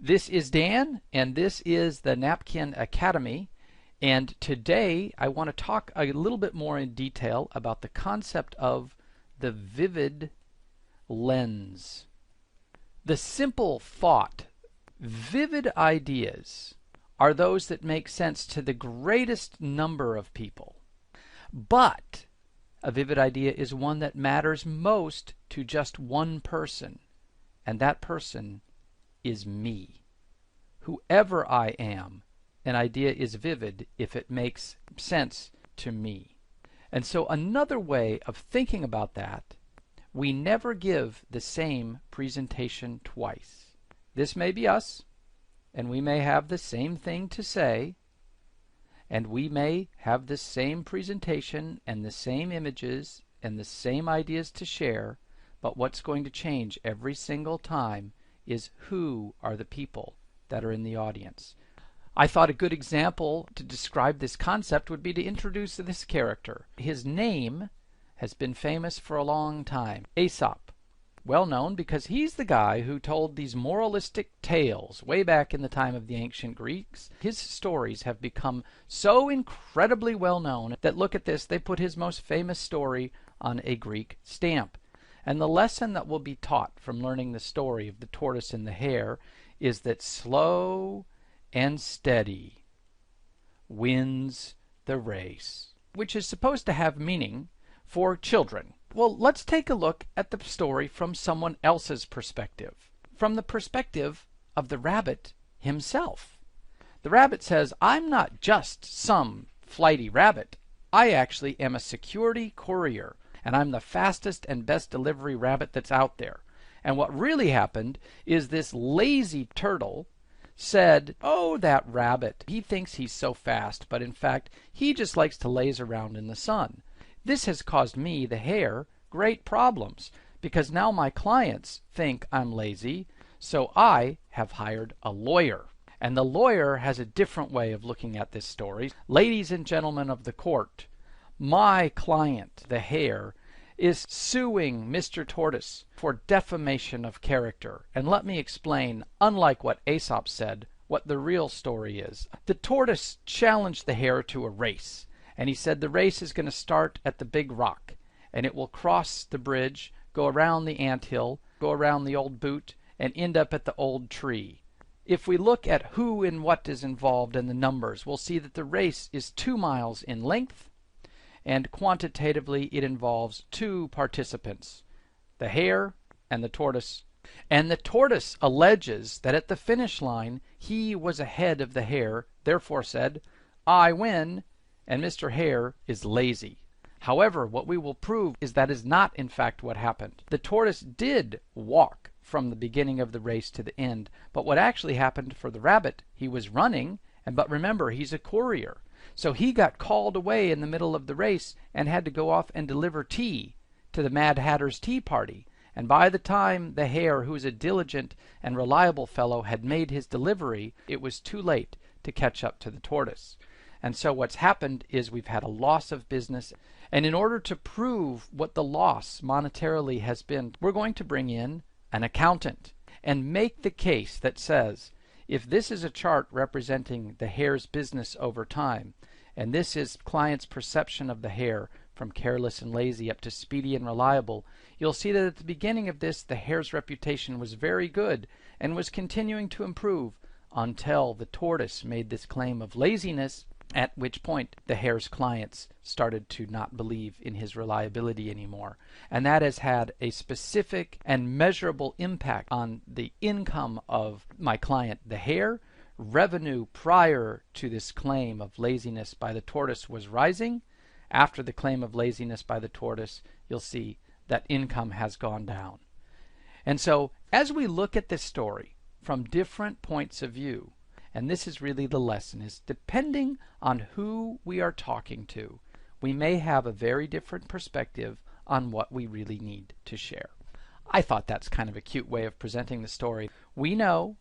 This is Dan, and this is the Napkin Academy. And today I want to talk a little bit more in detail about the concept of the vivid lens. The simple thought, vivid ideas, are those that make sense to the greatest number of people. But a vivid idea is one that matters most to just one person, and that person is me. Whoever I am, an idea is vivid if it makes sense to me. And so another way of thinking about that, we never give the same presentation twice. This may be us, and we may have the same thing to say, and we may have the same presentation and the same images and the same ideas to share, but what's going to change every single time is who are the people that are in the audience. I thought a good example to describe this concept would be to introduce this character. His name has been famous for a long time. Aesop. Well known because he's the guy who told these moralistic tales way back in the time of the ancient Greeks. His stories have become so incredibly well known that, look at this, they put his most famous story on a Greek stamp. And the lesson that will be taught from learning the story of the tortoise and the hare is that slow and steady wins the race, which is supposed to have meaning for children. Well, let's take a look at the story from someone else's perspective, from the perspective of the rabbit himself. The rabbit says, I'm not just some flighty rabbit. I actually am a security courier, and I'm the fastest and best delivery rabbit that's out there. And what really happened is this lazy turtle said, oh, that rabbit, he thinks he's so fast, but in fact, he just likes to laze around in the sun. This has caused me, the hare, great problems, because now my clients think I'm lazy, so I have hired a lawyer. And the lawyer has a different way of looking at this story. Ladies and gentlemen of the court, my client, the hare, is suing Mr. Tortoise for defamation of character. And let me explain, unlike what Aesop said, what the real story is. The tortoise challenged the hare to a race, and he said the race is going to start at the big rock, and it will cross the bridge, go around the anthill, go around the old boot, and end up at the old tree. If we look at who and what is involved in the numbers, we'll see that the race is 2 miles in length, and quantitatively it involves 2 participants, the hare and the tortoise. And the tortoise alleges that at the finish line he was ahead of the hare, therefore said, I win, and Mr. Hare is lazy. However, what we will prove is that is not in fact what happened. The tortoise did walk from the beginning of the race to the end, but what actually happened for the rabbit, he was running, but remember, he's a courier. So he got called away in the middle of the race and had to go off and deliver tea to the Mad Hatter's tea party. And by the time the hare, who was a diligent and reliable fellow, had made his delivery, it was too late to catch up to the tortoise. And so what's happened is we've had a loss of business. And in order to prove what the loss monetarily has been, we're going to bring in an accountant and make the case that says, if this is a chart representing the hare's business over time, and this is client's perception of the hare from careless and lazy up to speedy and reliable, you'll see that at the beginning of this, the hare's reputation was very good and was continuing to improve until the tortoise made this claim of laziness, at which point the hare's clients started to not believe in his reliability anymore. And that has had a specific and measurable impact on the income of my client, the hare. Revenue prior to this claim of laziness by the tortoise was rising. After the claim of laziness by the tortoise, you'll see that income has gone down. And so as we look at this story from different points of view, and this is really the lesson, is depending on who we are talking to, we may have a very different perspective on what we really need to share. I thought that's kind of a cute way of presenting the story. We know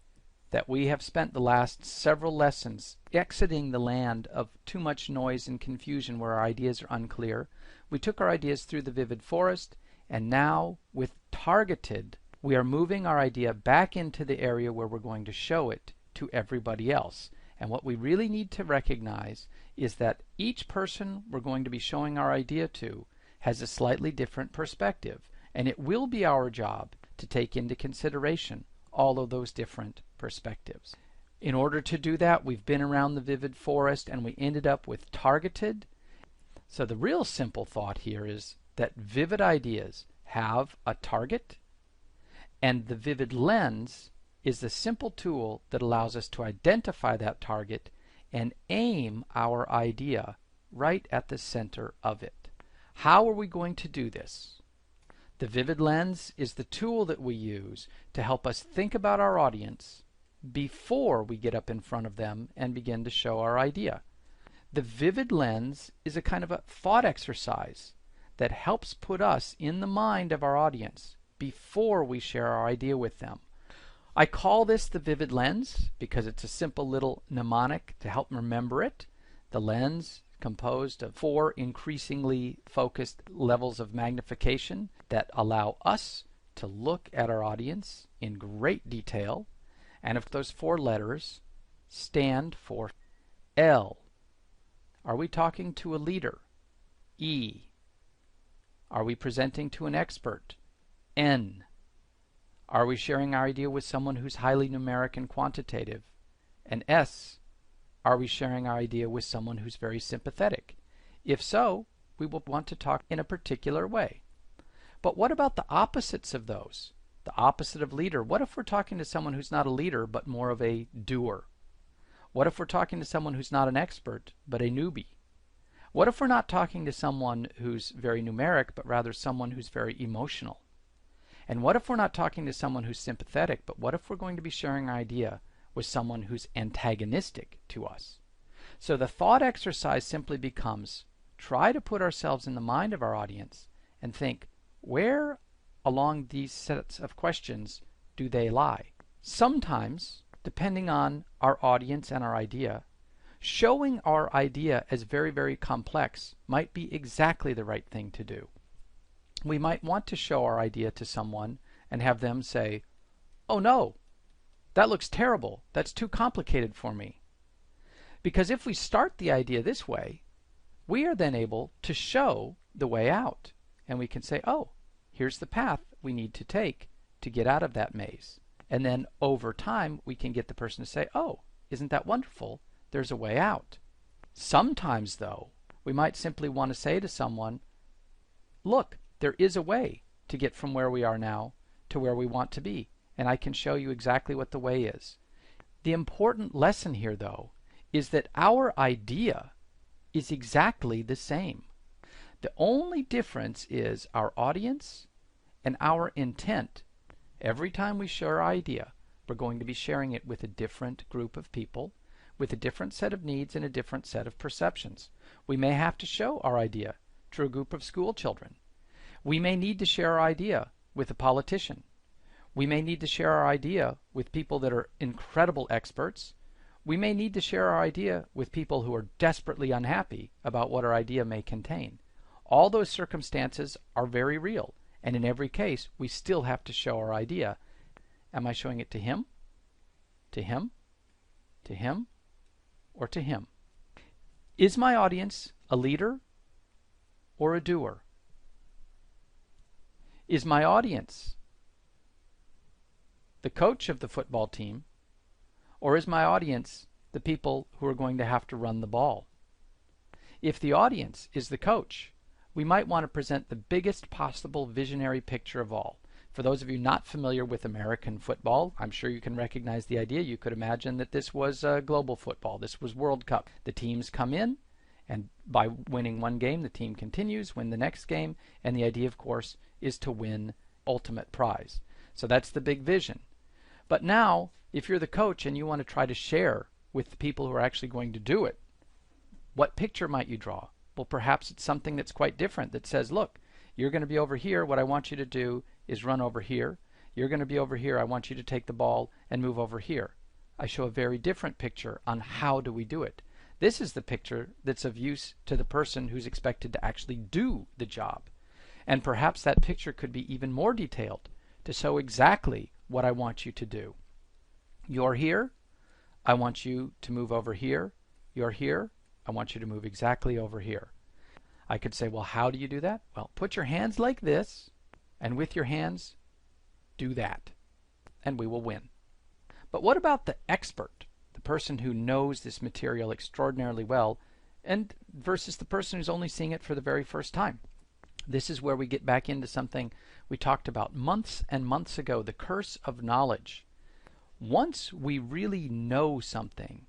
that we have spent the last several lessons exiting the land of too much noise and confusion where our ideas are unclear. We took our ideas through the vivid forest, and now with targeted we are moving our idea back into the area where we're going to show it to everybody else. And what we really need to recognize is that each person we're going to be showing our idea to has a slightly different perspective, and it will be our job to take into consideration all of those different perspectives. In order to do that, we've been around the vivid forest and we ended up with targeted. So the real simple thought here is that vivid ideas have a target, and the vivid lens is the simple tool that allows us to identify that target and aim our idea right at the center of it. How are we going to do this? The vivid lens is the tool that we use to help us think about our audience before we get up in front of them and begin to show our idea. The vivid lens is a kind of a thought exercise that helps put us in the mind of our audience before we share our idea with them. I call this the vivid lens because it's a simple little mnemonic to help remember it. The lens composed of 4 increasingly focused levels of magnification that allow us to look at our audience in great detail. And if those 4 letters stand for L, are we talking to a leader? E. Are we presenting to an expert? N. Are we sharing our idea with someone who's highly numeric and quantitative? And S. Are we sharing our idea with someone who's very sympathetic? If so, we will want to talk in a particular way. But what about the opposites of those? The opposite of leader. What if we're talking to someone who's not a leader but more of a doer? What if we're talking to someone who's not an expert but a newbie? What if we're not talking to someone who's very numeric but rather someone who's very emotional? And what if we're not talking to someone who's sympathetic, but what if we're going to be sharing our idea with someone who's antagonistic to us? So the thought exercise simply becomes, try to put ourselves in the mind of our audience and think, where along these sets of questions do they lie? Sometimes, depending on our audience and our idea, showing our idea as very, very complex might be exactly the right thing to do. We might want to show our idea to someone and have them say, "Oh no, that looks terrible. That's too complicated for me." Because if we start the idea this way, we are then able to show the way out. And we can say, "Oh, here's the path we need to take to get out of that maze." And then over time, we can get the person to say, "Oh, isn't that wonderful? There's a way out." Sometimes, though, we might simply want to say to someone, "Look, there is a way to get from where we are now to where we want to be, and I can show you exactly what the way is." The important lesson here, though, is that our idea is exactly the same. The only difference is our audience and our intent. Every time we share our idea, we're going to be sharing it with a different group of people, with a different set of needs and a different set of perceptions. We may have to show our idea to a group of school children. We may need to share our idea with a politician. We may need to share our idea with people that are incredible experts. We may need to share our idea with people who are desperately unhappy about what our idea may contain. All those circumstances are very real, and in every case, we still have to show our idea. Am I showing it to him? To him? To him? Or to him? Is my audience a leader or a doer? Is my audience the coach of the football team, or is my audience the people who are going to have to run the ball? If the audience is the coach, we might want to present the biggest possible visionary picture of all. For those of you not familiar with American football, I'm sure you can recognize the idea. You could imagine that this was global football. This was World Cup. The teams come in, and by winning one game, the team continues, win the next game, and the idea, of course, is to win ultimate prize. So that's the big vision. But now, if you're the coach and you want to try to share with the people who are actually going to do it, what picture might you draw? Well, perhaps it's something that's quite different that says, look, you're going to be over here. What I want you to do is run over here. You're going to be over here. I want you to take the ball and move over here. I show a very different picture on how do we do it. This is the picture that's of use to the person who's expected to actually do the job. And perhaps that picture could be even more detailed to show exactly what I want you to do. You're here, I want you to move over here. You're here, I want you to move exactly over here. I could say, well, how do you do that? Well, put your hands like this, and with your hands, do that, and we will win. But what about the expert, the person who knows this material extraordinarily well, and versus the person who's only seeing it for the very first time? This is where we get back into something we talked about months and months ago, the curse of knowledge. Once we really know something,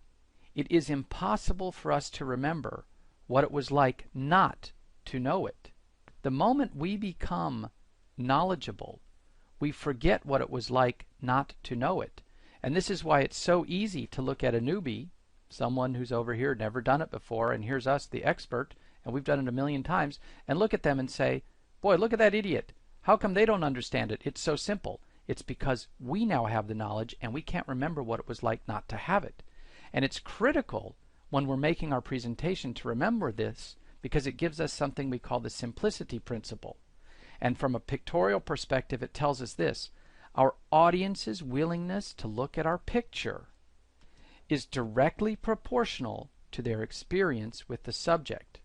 it is impossible for us to remember what it was like not to know it. The moment we become knowledgeable, we forget what it was like not to know it. And this is why it's so easy to look at a newbie, someone who's over here, never done it before, and here's us, the expert, and we've done it a million times, and look at them and say, boy, look at that idiot. How come they don't understand it? It's so simple. It's because we now have the knowledge and we can't remember what it was like not to have it. And it's critical when we're making our presentation to remember this, because it gives us something we call the simplicity principle. And from a pictorial perspective, it tells us this: our audience's willingness to look at our picture is directly proportional to their experience with the subject.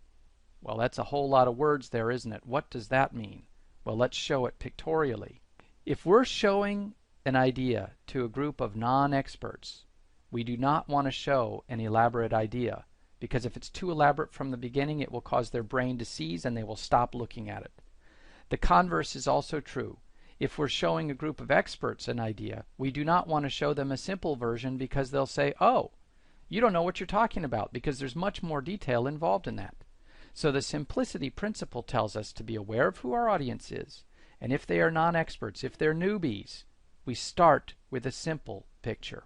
Well, that's a whole lot of words there, isn't it? What does that mean? Well, let's show it pictorially. If we're showing an idea to a group of non-experts, we do not want to show an elaborate idea, because if it's too elaborate from the beginning, it will cause their brain to seize and they will stop looking at it. The converse is also true. If we're showing a group of experts an idea, we do not want to show them a simple version, because they'll say, oh, you don't know what you're talking about, because there's much more detail involved in that. So the simplicity principle tells us to be aware of who our audience is, and if they are non-experts, if they're newbies, we start with a simple picture.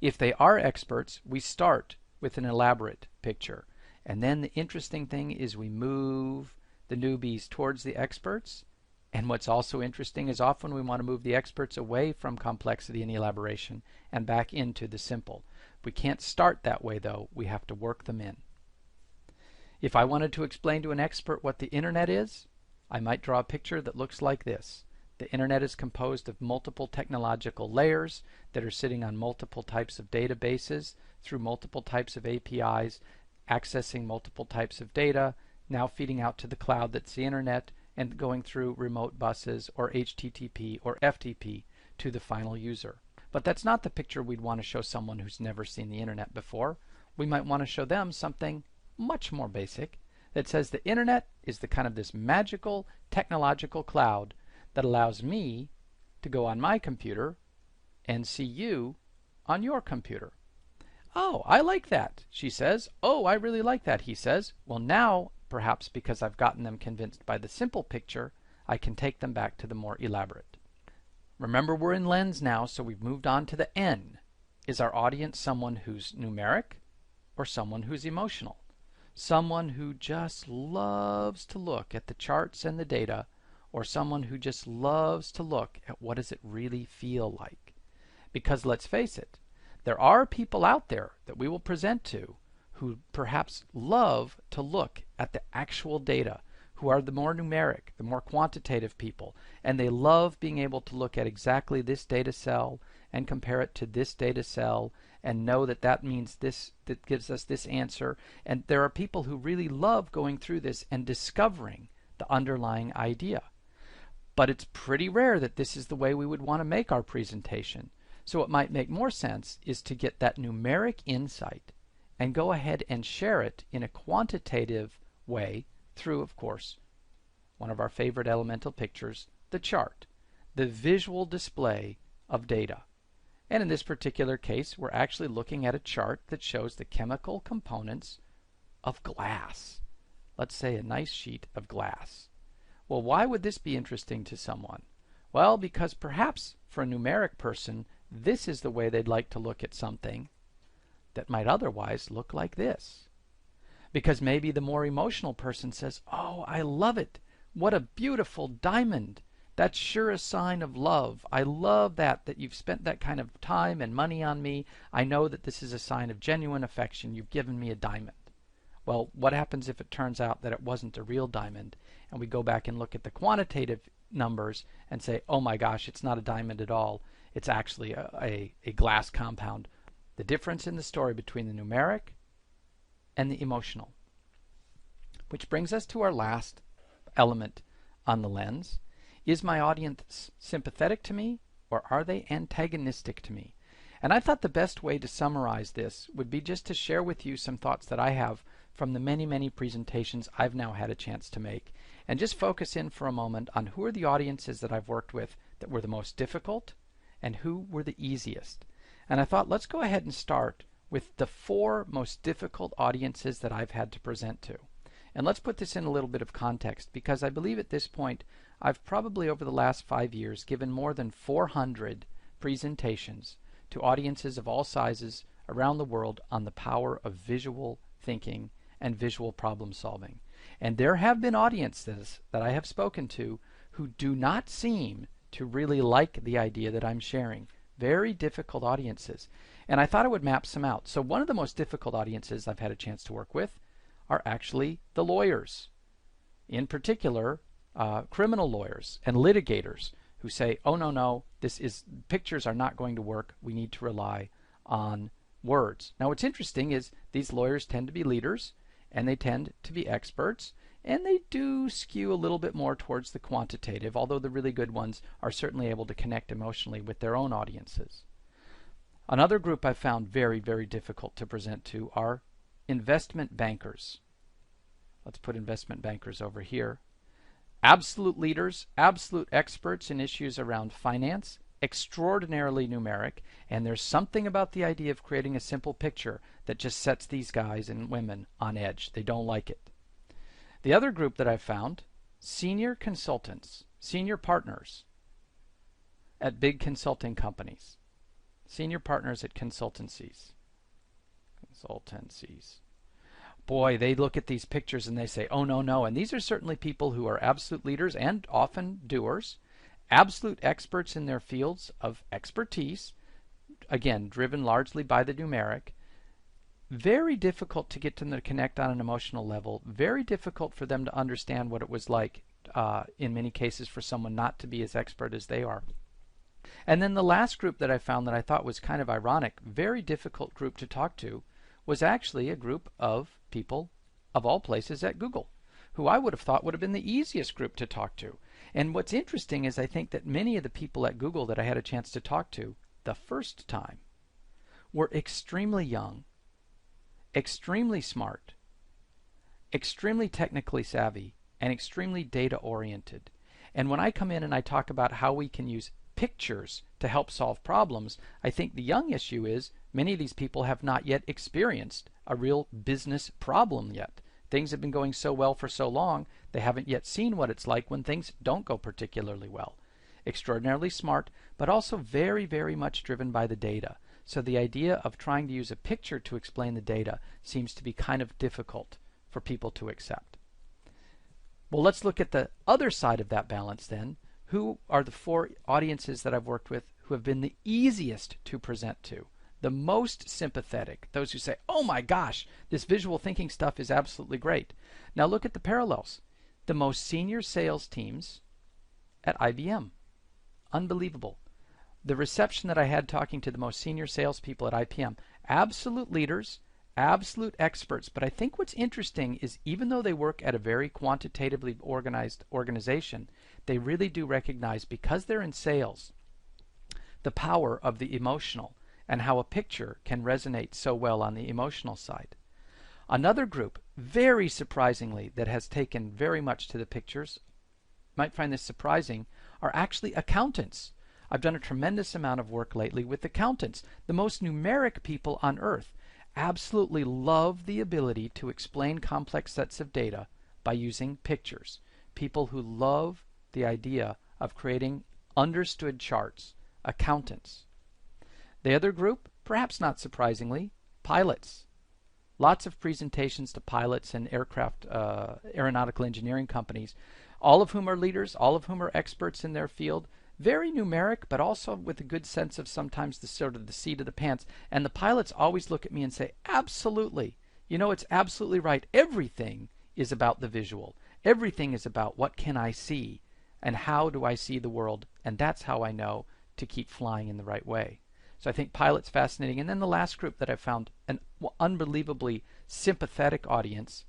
If they are experts, we start with an elaborate picture. And then the interesting thing is we move the newbies towards the experts. And what's also interesting is often we want to move the experts away from complexity and elaboration and back into the simple. We can't start that way, though. We have to work them in. If I wanted to explain to an expert what the internet is, I might draw a picture that looks like this. The internet is composed of multiple technological layers that are sitting on multiple types of databases through multiple types of APIs, accessing multiple types of data, now feeding out to the cloud that's the internet, and going through remote buses or HTTP or FTP to the final user. But that's not the picture we'd want to show someone who's never seen the internet before. We might want to show them something much more basic that says the internet is the kind of this magical technological cloud that allows me to go on my computer and see you on your computer. Oh, I like that, she says. Oh, I really like that, he says. Well, now, perhaps because I've gotten them convinced by the simple picture, I can take them back to the more elaborate. Remember, we're in lens now, so we've moved on to the N. Is our audience someone who's numeric or someone who's emotional? Someone who just loves to look at the charts and the data, or someone who just loves to look at what does it really feel like? Because let's face it, there are people out there that we will present to who perhaps love to look at the actual data, who are the more numeric, the more quantitative people, and they love being able to look at exactly this data cell and compare it to this data cell and know that that means this, that gives us this answer. And there are people who really love going through this and discovering the underlying idea. But it's pretty rare that this is the way we would want to make our presentation. So what might make more sense is to get that numeric insight and go ahead and share it in a quantitative way through, of course, one of our favorite elemental pictures, the chart, the visual display of data. And in this particular case, we're actually looking at a chart that shows the chemical components of glass. Let's say a nice sheet of glass. Well, why would this be interesting to someone? Well, because perhaps for a numeric person, this is the way they'd like to look at something that might otherwise look like this. Because maybe the more emotional person says, oh, I love it. What a beautiful diamond. That's sure a sign of love. I love that you've spent that kind of time and money on me. I know that this is a sign of genuine affection. You've given me a diamond. Well, what happens if it turns out that it wasn't a real diamond, and we go back and look at the quantitative numbers and say, oh my gosh, it's not a diamond at all. It's actually a glass compound. The difference in the story between the numeric and the emotional. Which brings us to our last element on the lens. Is my audience sympathetic to me, or are they antagonistic to me? And I thought the best way to summarize this would be just to share with you some thoughts that I have from the many, many presentations I've now had a chance to make, and just focus in for a moment on who are the audiences that I've worked with that were the most difficult and who were the easiest. And I thought, let's go ahead and start with the 4 most difficult audiences that I've had to present to. And let's put this in a little bit of context, because I believe at this point I've probably over the last 5 years given more than 400 presentations to audiences of all sizes around the world on the power of visual thinking and visual problem solving. And there have been audiences that I have spoken to who do not seem to really like the idea that I'm sharing. Very difficult audiences. And I thought I would map some out. So one of the most difficult audiences I've had a chance to work with are actually the lawyers. In particular, criminal lawyers and litigators who say, oh no, pictures are not going to work. We need to rely on words. Now what's interesting is these lawyers tend to be leaders, and they tend to be experts, and they do skew a little bit more towards the quantitative, although the really good ones are certainly able to connect emotionally with their own audiences. Another group I found very, very difficult to present to are investment bankers. Let's put investment bankers over here. Absolute leaders, absolute experts in issues around finance, extraordinarily numeric, and there's something about the idea of creating a simple picture that just sets these guys and women on edge. They don't like it. The other group that I found, senior consultants, senior partners at big consulting companies, senior partners at consultancies. Boy, they look at these pictures and they say, oh no, and these are certainly people who are absolute leaders and often doers, absolute experts in their fields of expertise, again, driven largely by the numeric. Very difficult to get them to connect on an emotional level, very difficult for them to understand what it was like, in many cases, for someone not to be as expert as they are. And then the last group that I found that I thought was kind of ironic, very difficult group to talk to, was actually a group of people, of all places, at Google, who I would have thought would have been the easiest group to talk to. And what's interesting is I think that many of the people at Google that I had a chance to talk to the first time were extremely young, extremely smart, extremely technically savvy, and extremely data oriented. And when I come in and I talk about how we can use pictures to help solve problems, I think the young issue is many of these people have not yet experienced a real business problem yet. Things have been going so well for so long, they haven't yet seen what it's like when things don't go particularly well. Extraordinarily smart, but also very, very much driven by the data. So the idea of trying to use a picture to explain the data seems to be kind of difficult for people to accept. Well, let's look at the other side of that balance then. Who are the 4 audiences that I've worked with who have been the easiest to present to? The most sympathetic, those who say, oh my gosh, this visual thinking stuff is absolutely great. Now look at the parallels. The most senior sales teams at IBM. Unbelievable. The reception that I had talking to the most senior salespeople at IBM, absolute leaders, absolute experts. But I think what's interesting is even though they work at a very quantitatively organized organization, they really do recognize, because they're in sales, the power of the emotional and how a picture can resonate so well on the emotional side. Another group, very surprisingly, that has taken very much to the pictures, might find this surprising, are actually accountants. I've done a tremendous amount of work lately with accountants, the most numeric people on earth. Absolutely love the ability to explain complex sets of data by using pictures. People who love the idea of creating understood charts. Accountants. The other group, perhaps not surprisingly, pilots. Lots of presentations to pilots and aeronautical engineering companies, all of whom are leaders, all of whom are experts in their field. Very numeric, but also with a good sense of sometimes the sort of the seat of the pants. And the pilots always look at me and say, absolutely. You know, it's absolutely right. Everything is about the visual. Everything is about what can I see and how do I see the world, and that's how I know to keep flying in the right way. So I think pilot's fascinating. And then the last group that I found an unbelievably sympathetic audience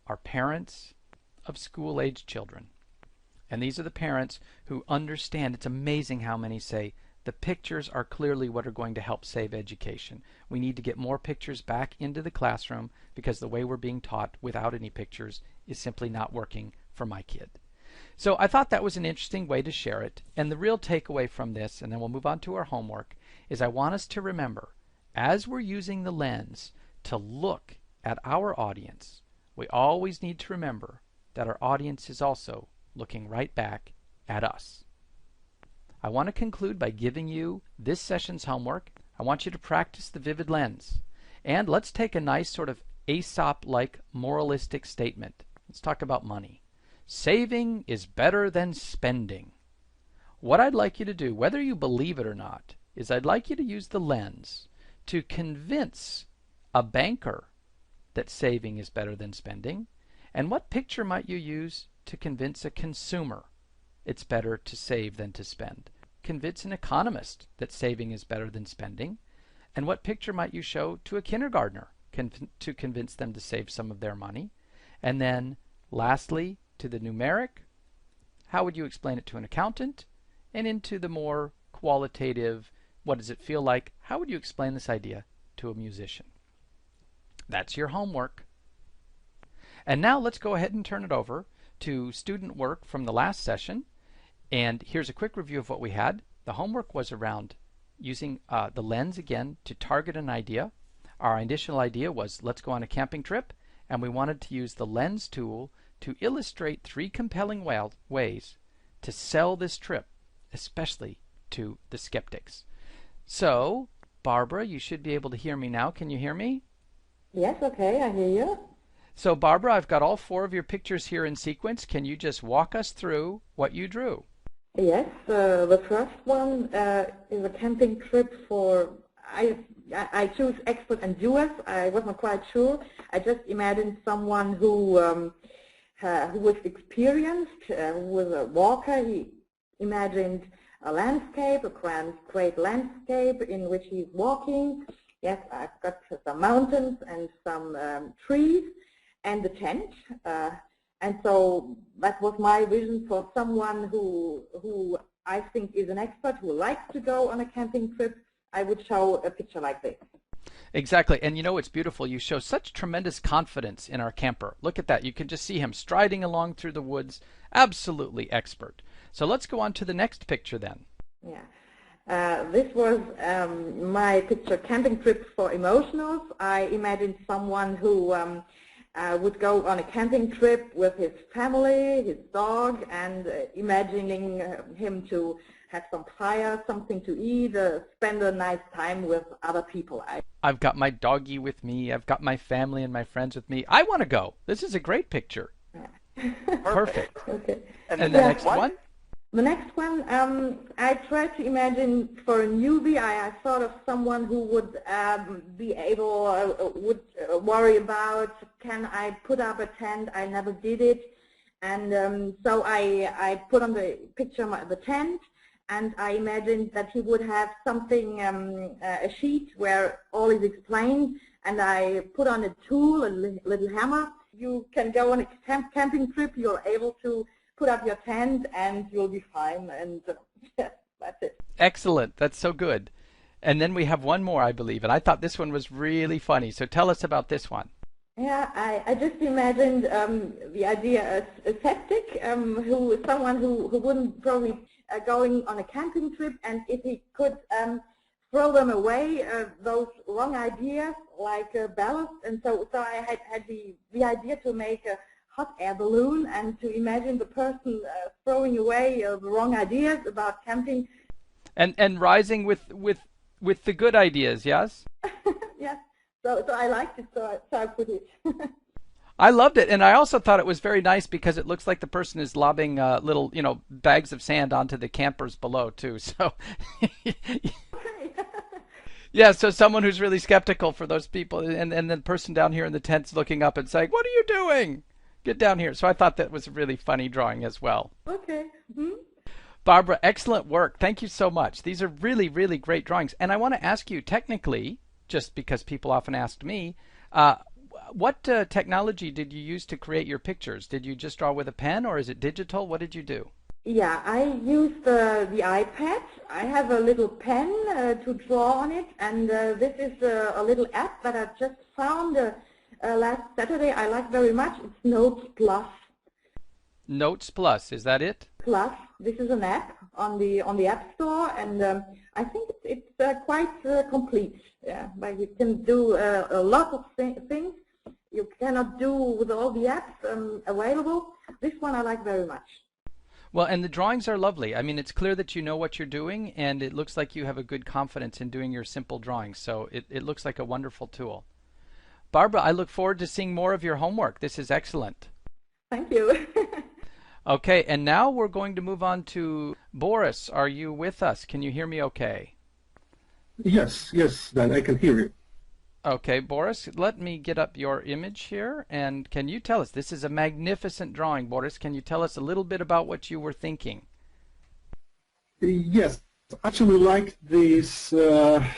are parents of school-aged children. And these are the parents who understand. It's amazing how many say, the pictures are clearly what are going to help save education. We need to get more pictures back into the classroom because the way we're being taught without any pictures is simply not working for my kid. So I thought that was an interesting way to share it. And the real takeaway from this, and then we'll move on to our homework, is I want us to remember, as we're using the lens to look at our audience, we always need to remember that our audience is also looking right back at us. I want to conclude by giving you this session's homework. I want you to practice the vivid lens. And let's take a nice sort of Aesop-like moralistic statement. Let's talk about money. Saving is better than spending. What I'd like you to do, whether you believe it or not, is I'd like you to use the lens to convince a banker that saving is better than spending. And what picture might you use to convince a consumer it's better to save than to spend? Convince an economist that saving is better than spending. And what picture might you show to a kindergartner to convince them to save some of their money? And then lastly, to the numeric, how would you explain it to an accountant? And into the more qualitative, what does it feel like? How would you explain this idea to a musician? That's your homework. And now let's go ahead and turn it over to student work from the last session. And here's a quick review of what we had. The homework was around using the lens again to target an idea. Our initial idea was let's go on a camping trip, and we wanted to use the lens tool to illustrate 3 compelling ways to sell this trip, especially to the skeptics. So, Barbara, you should be able to hear me now. Can you hear me? Yes, okay, I hear you. So, Barbara, I've got all 4 of your pictures here in sequence. Can you just walk us through what you drew? Yes, the first one is a camping trip for, I choose expert and doers. I wasn't quite sure. I just imagined someone who was experienced, who was a walker. He imagined a landscape, a great landscape in which he's walking. Yes, I've got some mountains and some trees and the tent. And so that was my vision for someone who I think is an expert, who likes to go on a camping trip. I would show a picture like this. Exactly. And you know, it's beautiful. You show such tremendous confidence in our camper. Look at that. You can just see him striding along through the woods. Absolutely expert. So let's go on to the next picture then. Yeah. This was my picture, camping trip for emotionals. I imagined someone who would go on a camping trip with his family, his dog, and imagining him to have some fire, something to eat, spend a nice time with other people. I've got my doggie with me. I've got my family and my friends with me. I want to go. This is a great picture. Yeah. Perfect. Okay. And then the next one? The next one, I tried to imagine for a newbie. I thought of someone who would be able, would worry about, can I put up a tent? I never did it. And so I put on the picture the tent, and I imagined that he would have something, a sheet where all is explained, and I put on a tool, a little hammer. You can go on a camping trip, you're able to put up your tent and you'll be fine, and yes, that's it. Excellent. That's so good. And then we have one more, I believe, and I thought this one was really funny. So tell us about this one. Yeah, I just imagined the idea of a skeptic, someone who wouldn't probably going on a camping trip, and if he could throw them away, those wrong ideas like ballast, and so I had the idea to make a hot air balloon and to imagine the person throwing away the wrong ideas about camping. And rising with the good ideas, yes? Yes. So I liked it, so I put it. I loved it, and I also thought it was very nice because it looks like the person is lobbing little, bags of sand onto the campers below too. So, yeah. So someone who's really skeptical for those people, and the person down here in the tent's looking up and saying, "What are you doing? Get down here." So I thought that was a really funny drawing as well. Okay. Hmm? Barbara, excellent work. Thank you so much. These are really, really great drawings. And I want to ask you, technically, just because people often ask me, uh, what technology did you use to create your pictures? Did you just draw with a pen, or is it digital? What did you do? Yeah, I used the iPad. I have a little pen to draw on it, and this is a little app that I just found last Saturday. I like very much. It's Notes Plus. Notes Plus, is that it? Plus, this is an app on the App Store, and I think it's quite complete. Yeah, but you can do a lot of things you cannot do with all the apps available. This one I like very much. Well, and the drawings are lovely. I mean, it's clear that you know what you're doing, and it looks like you have a good confidence in doing your simple drawings. So it looks like a wonderful tool. Barbara, I look forward to seeing more of your homework. This is excellent. Thank you. Okay, and now we're going to move on to Boris. Are you with us? Can you hear me okay? Yes, yes, Dan, I can hear you. Okay, Boris, let me get up your image here. And can you tell us, this is a magnificent drawing, Boris. Can you tell us a little bit about what you were thinking? Yes, actually like this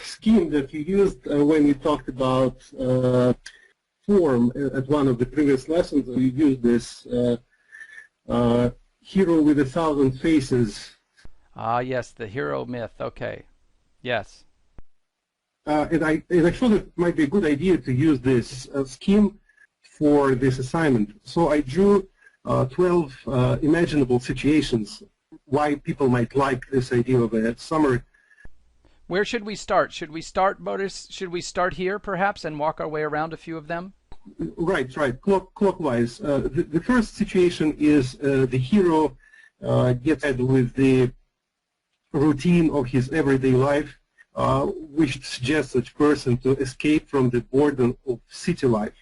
scheme that you used when you talked about form at one of the previous lessons. You used this hero with 1,000 faces. Ah, yes, the hero myth. Okay. Yes. And I thought it might be a good idea to use this scheme for this assignment. So I drew 12 imaginable situations why people might like this idea of a summary. Where should we start? Should we start, Boris? Should we start here, perhaps, and walk our way around a few of them? Right. Clockwise. The first situation is the hero gets ahead with the routine of his everyday life, which suggests such person to escape from the boredom of city life.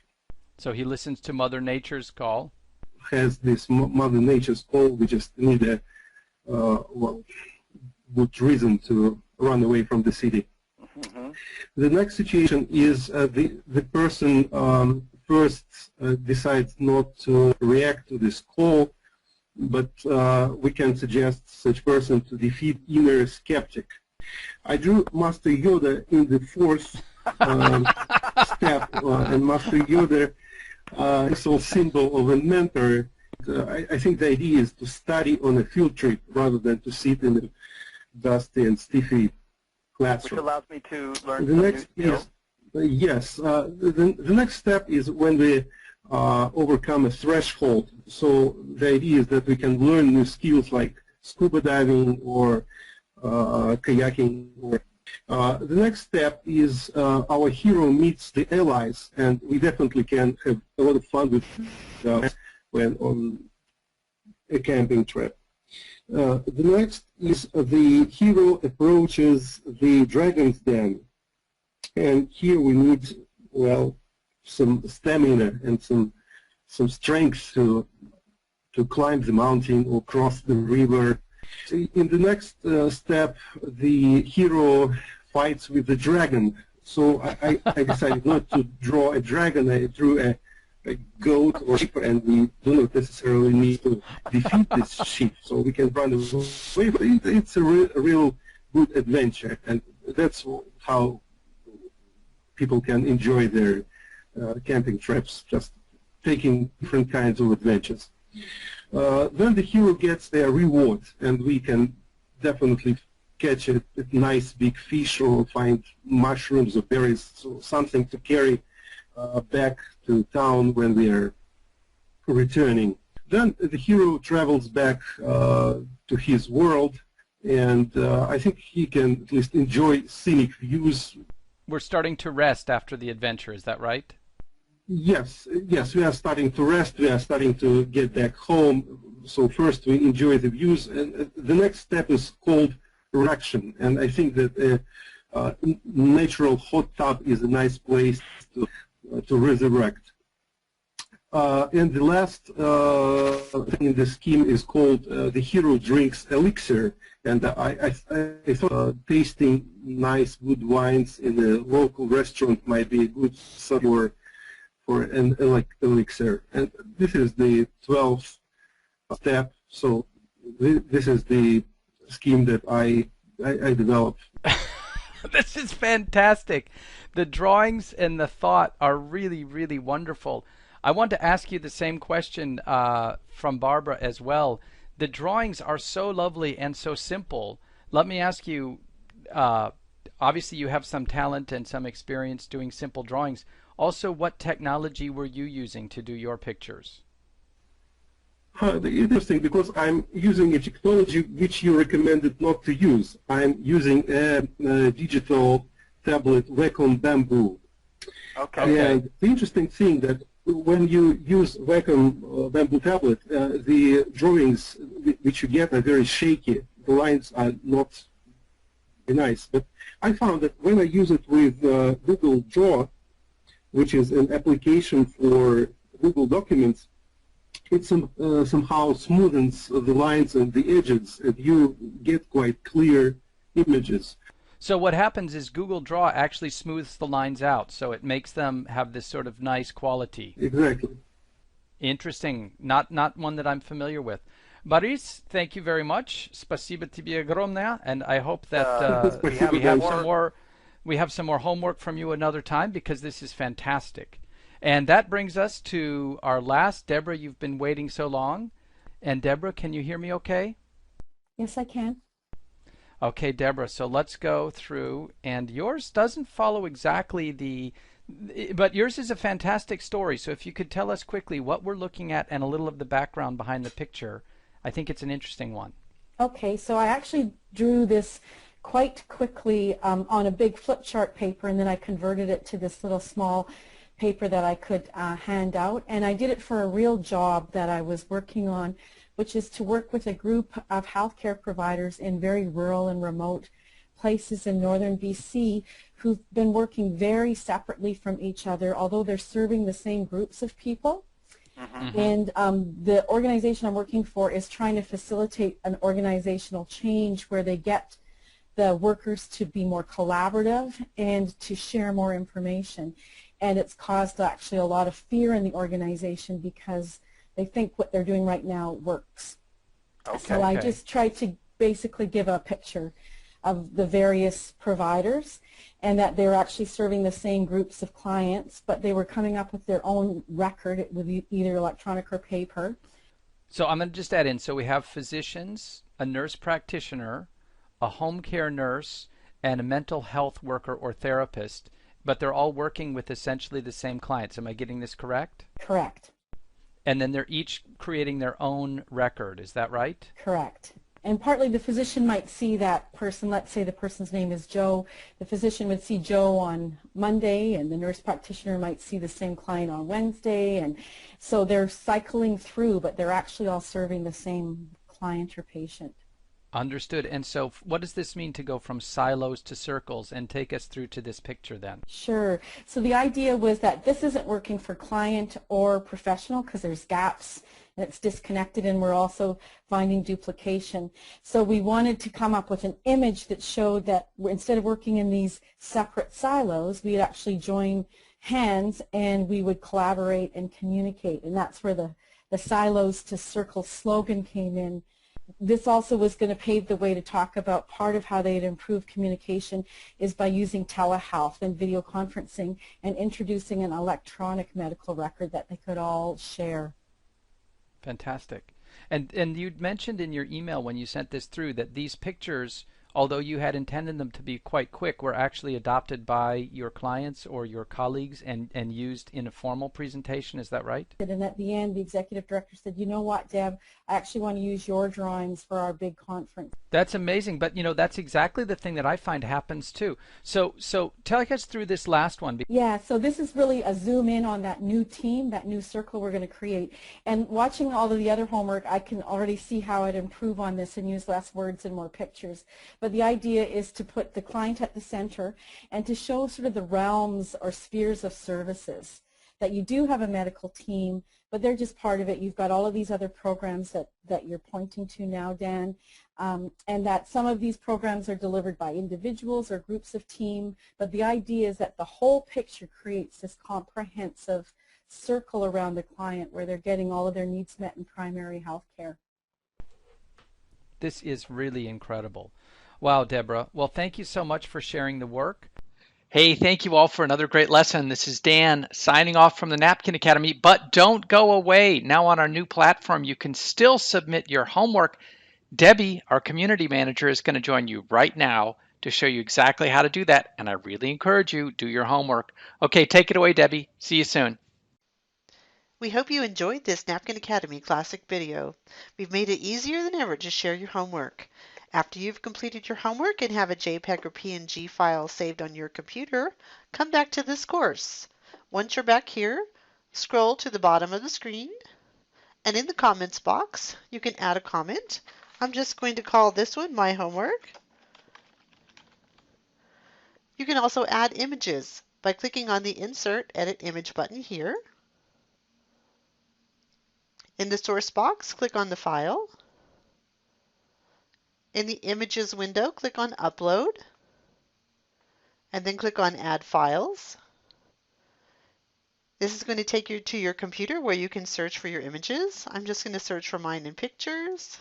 So he listens to Mother Nature's call. Has this Mother Nature's call. We just need a good reason to run away from the city. Mm-hmm. The next situation is the person first decides not to react to this call, but we can suggest such person to defeat inner skeptic. I drew Master Yoda in the fourth step, and Master Yoda is a symbol of a mentor. I think the idea is to study on a field trip rather than to sit in a dusty and stiffy classroom. Which allows me to learn The next new skills. is, yes, the next step is when we overcome a threshold. So the idea is that we can learn new skills like scuba diving or kayaking. The next step is our hero meets the allies, and we definitely can have a lot of fun with when on a camping trip. The next is the hero approaches the dragon's den, and here we need, well, some stamina and some strength to climb the mountain or cross the river. In the next step, the hero fights with the dragon. So I decided not to draw a dragon. I drew a goat or sheep, and we do not necessarily need to defeat this sheep, so we can run away. But it's a real good adventure, and that's how people can enjoy their camping trips, just taking different kinds of adventures. Then the hero gets their reward, and we can definitely catch a nice big fish or find mushrooms or berries, so something to carry back to town when we are returning. Then the hero travels back to his world, and I think he can at least enjoy scenic views. We're starting to rest after the adventure, is that right? Yes, we are starting to rest, we are starting to get back home. So first we enjoy the views, and the next step is called relaxation. And I think that a natural hot tub is a nice place to resurrect. And the last thing in the scheme is called the hero drinks elixir. And I thought tasting nice good wines in a local restaurant might be a good summer for an elixir. And this is the 12th step. So this is the scheme that I developed. This is fantastic. The drawings and the thought are really, really wonderful. I want to ask you the same question from Barbara as well. The drawings are so lovely and so simple. Let me ask you, obviously you have some talent and some experience doing simple drawings. Also, what technology were you using to do your pictures? Interesting, because I'm using a technology which you recommended not to use. I'm using a digital tablet, Wacom Bamboo. Okay. And the interesting thing that when you use Wacom Bamboo tablet, the drawings which you get are very shaky. The lines are not nice. But I found that when I use it with Google Draw, which is an application for Google Documents, it somehow smoothens the lines and the edges, and you get quite clear images. So what happens is Google Draw actually smooths the lines out, so it makes them have this sort of nice quality. Exactly. Interesting. Not one that I'm familiar with. Boris, thank you very much. Спасибо тебе огромное, and I hope that we have some more homework from you another time, because this is fantastic. And that brings us to our last. Deborah, you've been waiting so long. And Deborah, can you hear me okay? Yes, I can. Okay, Deborah, so let's go through. And yours doesn't follow exactly but yours is a fantastic story. So if you could tell us quickly what we're looking at and a little of the background behind the picture, I think it's an interesting one. Okay, so I actually drew this quite quickly on a big flip chart paper, and then I converted it to this little small paper that I could hand out, and I did it for a real job that I was working on, which is to work with a group of healthcare providers in very rural and remote places in northern BC who've been working very separately from each other, although they're serving the same groups of people. Mm-hmm. And the organization I'm working for is trying to facilitate an organizational change where they get the workers to be more collaborative and to share more information. And it's caused actually a lot of fear in the organization because they think what they're doing right now works. Okay. So I just tried to basically give a picture of the various providers and that they're actually serving the same groups of clients, but they were coming up with their own record with either electronic or paper. So I'm going to just add in, so we have physicians, a nurse practitioner, a home care nurse, and a mental health worker or therapist, but they're all working with essentially the same clients. Am I getting this correct? Correct. And then they're each creating their own record. Is that right? Correct. And partly the physician might see that person, let's say the person's name is Joe, the physician would see Joe on Monday, and the nurse practitioner might see the same client on Wednesday, and so they're cycling through, but they're actually all serving the same client or patient. Understood. And so what does this mean to go from silos to circles, and take us through to this picture then? Sure. So the idea was that this isn't working for client or professional because there's gaps and it's disconnected, and we're also finding duplication. So we wanted to come up with an image that showed that instead of working in these separate silos, we'd actually join hands and we would collaborate and communicate. And that's where the silos to circles slogan came in. This also was going to pave the way to talk about part of how they'd improve communication is by using telehealth and video conferencing and introducing an electronic medical record that they could all share. Fantastic. And you'd mentioned in your email when you sent this through that these pictures, although you had intended them to be quite quick, were actually adopted by your clients or your colleagues and used in a formal presentation. Is that right? And at the end, the executive director said, you know what, Deb, I actually want to use your drawings for our big conference. That's amazing. But, you know, that's exactly the thing that I find happens too. So tell us through this last one. Yeah, so this is really a zoom in on that new team, that new circle we're going to create. And watching all of the other homework, I can already see how I'd improve on this and use less words and more pictures. But the idea is to put the client at the center and to show sort of the realms or spheres of services, that you do have a medical team, but they're just part of it. You've got all of these other programs that you're pointing to now, Dan, and that some of these programs are delivered by individuals or groups of team, but the idea is that the whole picture creates this comprehensive circle around the client where they're getting all of their needs met in primary health care. This is really incredible. Wow, Deborah. Well, thank you so much for sharing the work. Hey, thank you all for another great lesson. This is Dan signing off from the Napkin Academy, but don't go away. Now on our new platform, you can still submit your homework. Debbie, our community manager, is going to join you right now to show you exactly how to do that, and I really encourage you, do your homework. Okay, take it away, Debbie. See you soon. We hope you enjoyed this Napkin Academy classic video. We've made it easier than ever to share your homework. After you've completed your homework and have a JPEG or PNG file saved on your computer, come back to this course. Once you're back here, scroll to the bottom of the screen, and in the comments box, you can add a comment. I'm just going to call this one My Homework. You can also add images by clicking on the Insert Edit Image button here. In the source box, click on the file. In the Images window, click on Upload, and then click on Add Files. This is going to take you to your computer where you can search for your images. I'm just going to search for mine in Pictures,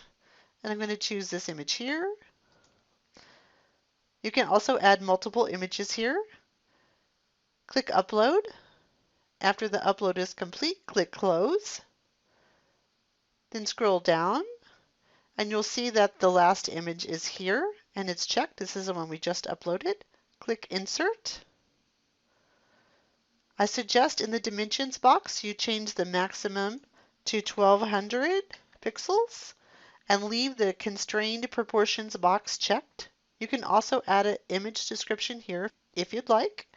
and I'm going to choose this image here. You can also add multiple images here. Click Upload. After the upload is complete, click Close. Then scroll down, and you'll see that the last image is here, and it's checked. This is the one we just uploaded. Click Insert. I suggest in the Dimensions box you change the maximum to 1200 pixels and leave the Constrained Proportions box checked. You can also add an image description here if you'd like.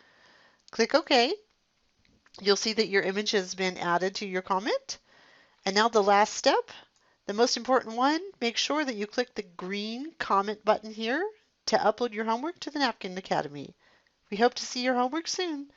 Click OK. You'll see that your image has been added to your comment. And now the last step, the most important one, make sure that you click the green comment button here to upload your homework to the Napkin Academy. We hope to see your homework soon.